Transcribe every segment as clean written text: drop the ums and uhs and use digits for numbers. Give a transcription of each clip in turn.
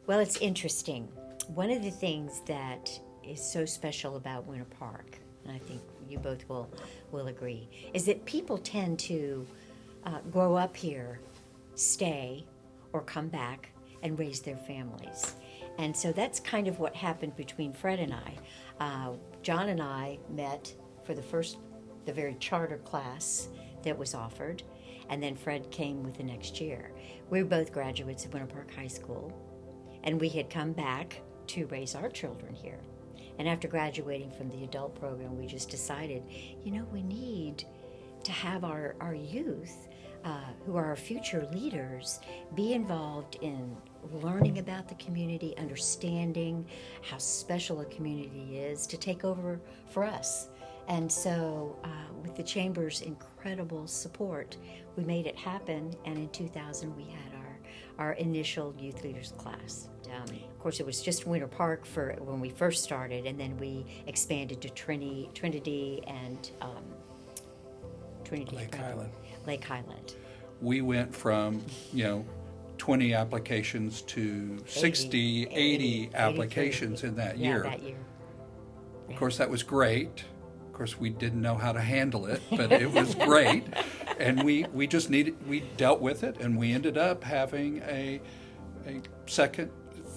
Well, it's interesting. One of the things that is so special about Winter Park, and I think you both will agree, is that people tend to grow up here, stay, or come back and raise their families. And so that's kind of what happened between Fred and I. John and I met for the very charter class that was offered, and then Fred came with the next year. We were both graduates of Winter Park High School, and we had come back to raise our children here. And after graduating from the adult program, we just decided, we need to have our youth, who are our future leaders, be involved in learning about the community, understanding how special a community is, to take over for us. And so with the Chamber's incredible support, we made it happen, and in 2000 we had our initial youth leaders class. Of course, it was just Winter Park for when we first started, and then we expanded to Trinity and Lake Highland. We went from 20 applications to 80 applications in that year. That year. Of course, that was great. Of course, we didn't know how to handle it, but it was great. And we dealt with it, and we ended up having a second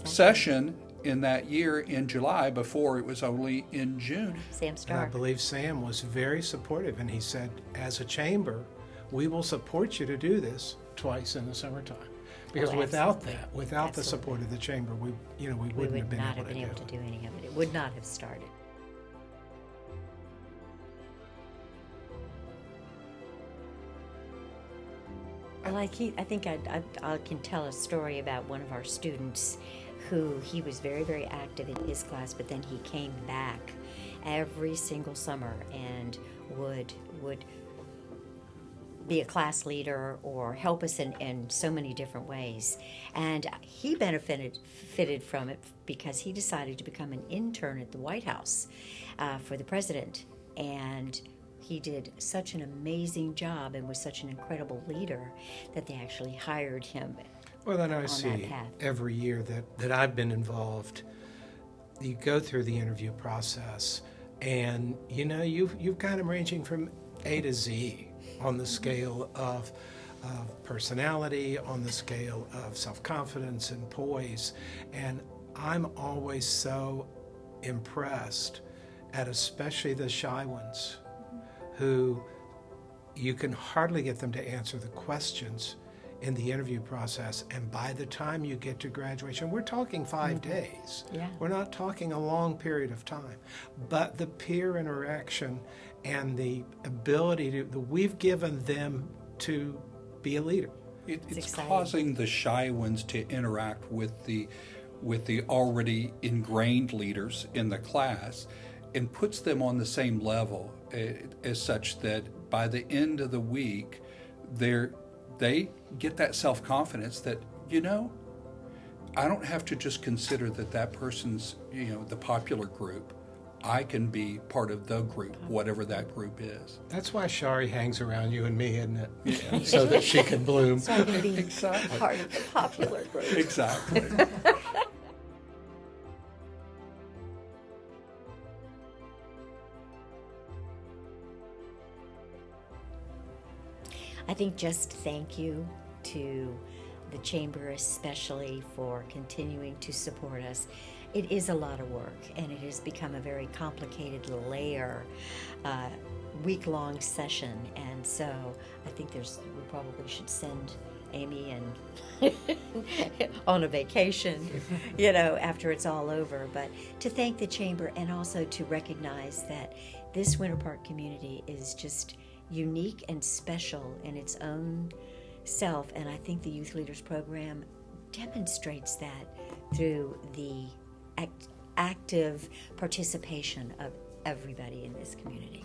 session in that year in July. Before, it was only in June. Sam Starr. And I believe Sam was very supportive, and he said, as a chamber, we will support you to do this twice in the summertime. Because without the support of the chamber, we wouldn't have been able to do any of it. It would not have started. Well, I think I can tell a story about one of our students who he was very, very active in his class, but then he came back every single summer and would be a class leader or help us in so many different ways. And he benefited from it because he decided to become an intern at the White House for the president. And he did such an amazing job and was such an incredible leader that they actually hired him. Well, then I see every year that I've been involved, you go through the interview process, and you've got them ranging from A to Z on the scale of personality, on the scale of self-confidence and poise. And I'm always so impressed at especially the shy ones, who you can hardly get them to answer the questions in the interview process, and by the time you get to graduation, we're talking 5 days. Yeah. We're not talking a long period of time, but the peer interaction and the ability we've given them to be a leader. It's causing the shy ones to interact with the already ingrained leaders in the class, and puts them on the same level as such that by the end of the week, they get that self-confidence that, I don't have to just consider that person's, the popular group. I can be part of the group, whatever that group is. That's why Shari hangs around you and me, isn't it? Yeah. So that she can bloom. So I can be part of the popular group. Exactly. I think just thank you to the Chamber especially for continuing to support us. It is a lot of work, and it has become a very complicated layer, week-long session, and so I think we probably should send Amy and on a vacation, after it's all over. But to thank the Chamber, and also to recognize that this Winter Park community is just unique and special in its own self, and I think the Youth Leaders Program demonstrates that through the active participation of everybody in this community.